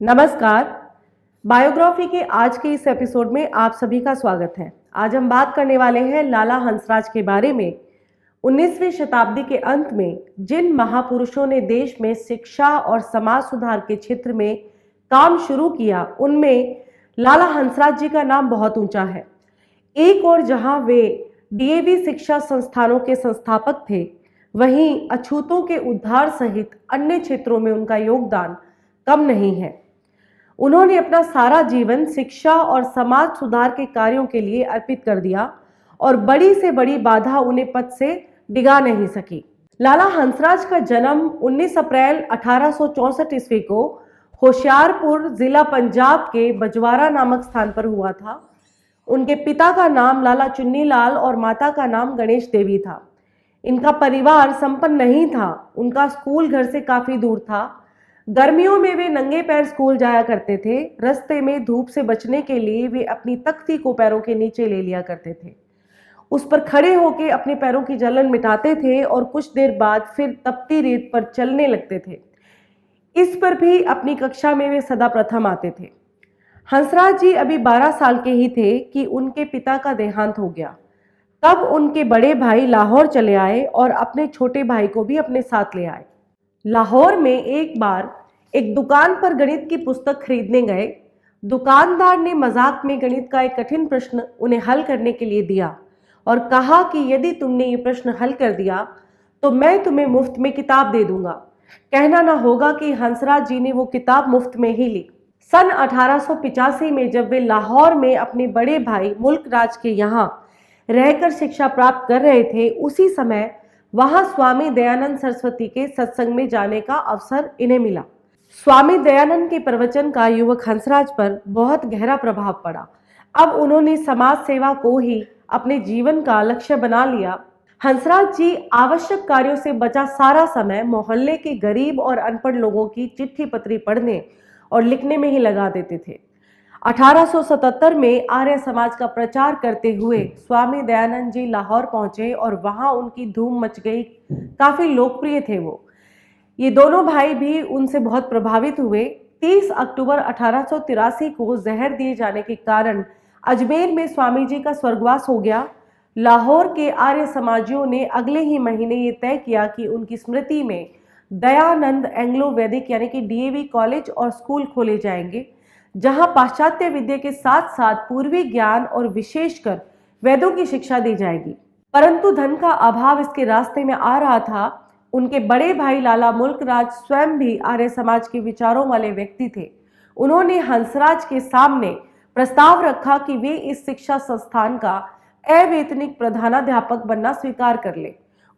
नमस्कार। बायोग्राफी के आज के इस एपिसोड में आप सभी का स्वागत है। आज हम बात करने वाले हैं लाला हंसराज के बारे में। 19वीं शताब्दी के अंत में जिन महापुरुषों ने देश में शिक्षा और समाज सुधार के क्षेत्र में काम शुरू किया, उनमें लाला हंसराज जी का नाम बहुत ऊंचा है। एक और जहां वे डीएवी शिक्षा संस्थानों के संस्थापक थे, वहीं अछूतों के उद्धार सहित अन्य क्षेत्रों में उनका योगदान कम नहीं है। उन्होंने अपना सारा जीवन शिक्षा और समाज सुधार के कार्यों के लिए अर्पित कर दिया और बड़ी से बड़ी बाधा उन्हें पद से डिगा नहीं सकी। लाला हंसराज का जन्म 19 अप्रैल 1864 ईस्वी को होशियारपुर जिला पंजाब के बजवारा नामक स्थान पर हुआ था। उनके पिता का नाम लाला चुन्नीलाल और माता का नाम गणेश देवी था। इनका परिवार संपन्न नहीं था। उनका स्कूल घर से काफी दूर था। गर्मियों में वे नंगे पैर स्कूल जाया करते थे। रास्ते में धूप से बचने के लिए वे अपनी तख्ती को पैरों के नीचे ले लिया करते थे। उस पर खड़े होकर अपने पैरों की जलन मिटाते थे और कुछ देर बाद फिर तपती रेत पर चलने लगते थे। इस पर भी अपनी कक्षा में वे सदा प्रथम आते थे। हंसराज जी अभी 12 साल के ही थे कि उनके पिता का देहांत हो गया। तब उनके बड़े भाई लाहौर चले आए और अपने छोटे भाई को भी अपने साथ ले आए। लाहौर में एक बार एक दुकान पर गणित की पुस्तक खरीदने गए। दुकानदार ने मजाक में गणित का एक कठिन प्रश्न उन्हें हल करने के लिए दिया और कहा कि यदि तुमने ये प्रश्न हल कर दिया तो मैं तुम्हें मुफ्त में किताब दे दूंगा। कहना ना होगा कि हंसराज जी ने वो किताब मुफ्त में ही ली। सन 1885 में जब वे लाहौर में अपने बड़े भाई मुल्क राज के यहाँ रहकर शिक्षा प्राप्त कर रहे थे, उसी समय वहां स्वामी दयानंद सरस्वती के सत्संग में जाने का अवसर इन्हें मिला। स्वामी दयानंद के प्रवचन का युवक हंसराज पर बहुत गहरा प्रभाव पड़ा। अब उन्होंने समाज सेवा को ही अपने जीवन का लक्ष्य बना लिया। हंसराज जी आवश्यक कार्यों से बचा सारा समय मोहल्ले के गरीब और अनपढ़ लोगों की चिट्ठी पत्री पढ़ने और लिखने में ही लगा देते थे। 1877 में आर्य समाज का प्रचार करते हुए स्वामी दयानंद जी लाहौर पहुंचे और वहां उनकी धूम मच गई। काफी लोकप्रिय थे वो। ये दोनों भाई भी उनसे बहुत प्रभावित हुए। 30 अक्टूबर 1883 को जहर दिए जाने के कारण अजमेर में स्वामी जी का स्वर्गवास हो गया। लाहौर के आर्य समाजियों ने अगले ही महीने ये तय किया कि उनकी स्मृति में दयानंद एंग्लो वैदिक यानी कि डीएवी कॉलेज और स्कूल खोले जाएंगे, जहां पाश्चात्य विद्या के साथ साथ पूर्वी ज्ञान और विशेषकर वेदों की शिक्षा दी जाएगी। परंतु धन का अभाव इसके रास्ते में आ रहा था। उनके बड़े भाई लाला मुल्क राज स्वयं भी आर्य समाज के विचारों वाले व्यक्ति थे। उन्होंने हंसराज के सामने प्रस्ताव रखा कि वे इस शिक्षा संस्थान का अवैतनिक प्रधानाध्यापक बनना स्वीकार कर ले।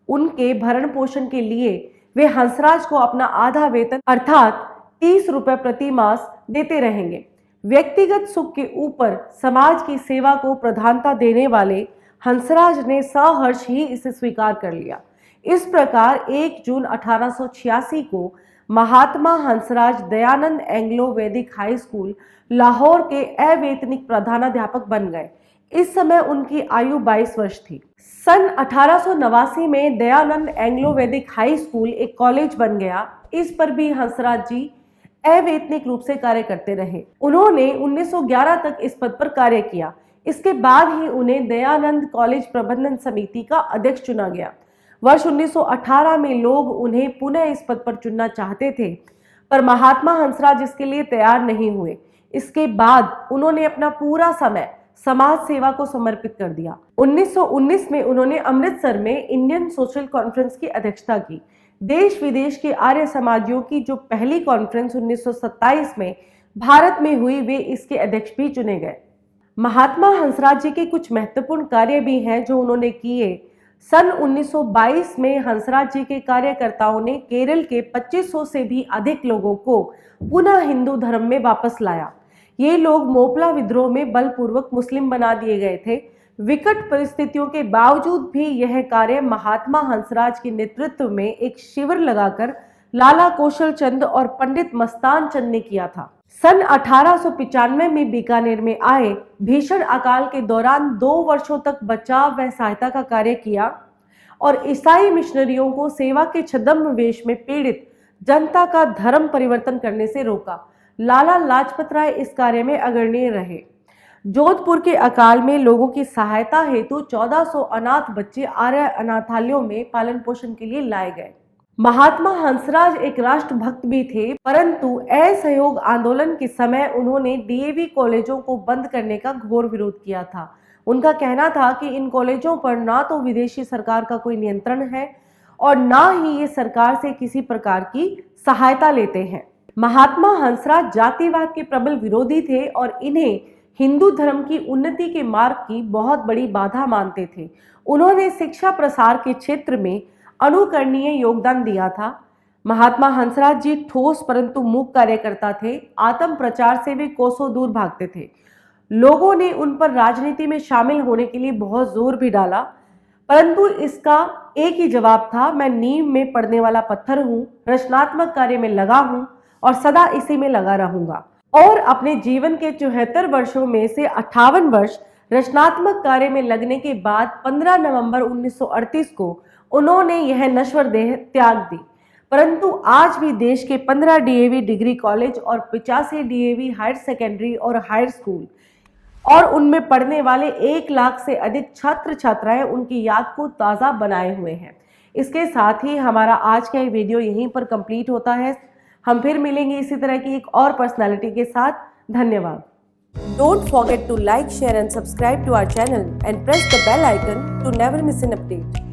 उनके भरण पोषण के लिए वे हंसराज को अपना आधा वेतन अर्थात 30 रुपए प्रति मास देते रहेंगे। व्यक्तिगत सुख के ऊपर समाज की सेवा को प्रधानता देने वाले हंसराज ने सहर्ष ही इसे स्वीकार कर लिया। इस प्रकार 1 जून 1886 को महात्मा हंसराज दयानंद एंग्लो वैदिक हाई स्कूल लाहौर के अवैतनिक प्रधानाध्यापक बन गए। इस समय उनकी आयु 22 वर्ष थी। सन 1889 में दयानंद एंग्लो वैदिक हाई स्कूल एक कॉलेज बन गया। इस पर भी हंसराज जी अवैतनिक रूप से कार्य करते रहे। उन्होंने 1911 तक इस पद पर कार्य किया। इसके बाद ही उन्हें दयानंद कॉलेज प्रबंधन समिति का अध्यक्ष चुना गया। वर्ष 1918 में लोग उन्हें पुनः इस पद पर चुनना चाहते थे, पर महात्मा हंसराज इसके लिए तैयार नहीं हुए। इसके बाद उन्होंने अपना पूरा समय समाज सेवा को समर्पित कर दिया। 1919 में उन्होंने अमृतसर में इंडियन सोशल कॉन्फ्रेंस की अध्यक्षता की। देश विदेश के आर्य समाजियों की जो पहली कॉन्फ्रेंस 1927 में भारत में हुई, वे इसके अध्यक्ष भी चुने गए। महात्मा हंसराज जी के कुछ महत्वपूर्ण कार्य भी हैं जो उन्होंने किए। सन 1922 में हंसराज जी के कार्यकर्ताओं ने केरल के 2500 से भी अधिक लोगों को पुनः हिंदू धर्म में वापस लाया। ये लोग मोपला विद्रोह में बलपूर्वक मुस्लिम बना दिए गए थे। विकट परिस्थितियों के बावजूद भी यह कार्य महात्मा हंसराज के नेतृत्व में एक शिविर लगाकर लाला कौशल चंद और पंडित मस्तान चंद ने किया था। सन 1895 में बीकानेर में आए भीषण अकाल के दौरान 2 वर्षों तक बचाव व सहायता का कार्य किया और ईसाई मिशनरियों को सेवा के छद्म वेश में पीड़ित जनता का धर्म परिवर्तन करने से रोका। लाला लाजपत राय इस कार्य में अग्रणी रहे। जोधपुर के अकाल में लोगों की सहायता हेतु 1400 अनाथ बच्चे आर्य अनाथालयों में पालन पोषण के लिए लाए गए। महात्मा हंसराज एक राष्ट्रभक्त भी थे, परंतु असहयोग आंदोलन के समय उन्होंने डीएवी कॉलेजों को बंद करने का घोर विरोध किया था। उनका कहना था कि इन कॉलेजों पर ना तो विदेशी सरकार का कोई नियंत्रण है और ना ही ये सरकार से किसी प्रकार की सहायता लेते हैं। महात्मा हंसराज जातिवाद के प्रबल विरोधी थे और इन्हें हिंदू धर्म की उन्नति के मार्ग की बहुत बड़ी बाधा मानते थे। उन्होंने शिक्षा प्रसार के क्षेत्र में अनुकरणीय योगदान दिया था। महात्मा हंसराज जी ठोस परंतु मूक कार्यकर्ता थे। आत्म प्रचार से वे कोसों दूर भागते थे। लोगों ने उन पर राजनीति में शामिल होने के लिए बहुत जोर भी डाला, परंतु इसका एक ही जवाब था, मैं नींव में पड़ने वाला पत्थर हूँ, रचनात्मक कार्य में लगा हूँ और सदा इसी में लगा रहूंगा। और अपने जीवन के 74 वर्षों में से 58 वर्ष रचनात्मक कार्य में लगने के बाद 15 नवंबर 1938 को उन्होंने यह नश्वर देह त्याग दी। परंतु आज भी देश के 15 डीएवी डिग्री कॉलेज और 85 डीएवी हायर सेकेंडरी और हायर स्कूल और उनमें पढ़ने वाले 1 लाख से अधिक छात्र छात्राएं उनकी याद को ताज़ा बनाए हुए हैं। इसके साथ ही हमारा आज का ये वीडियो यहीं पर कंप्लीट होता है। हम फिर मिलेंगे इसी तरह की एक और पर्सनालिटी के साथ। धन्यवाद। Don't forget to like, share and subscribe to our channel and press the bell icon to never miss an update.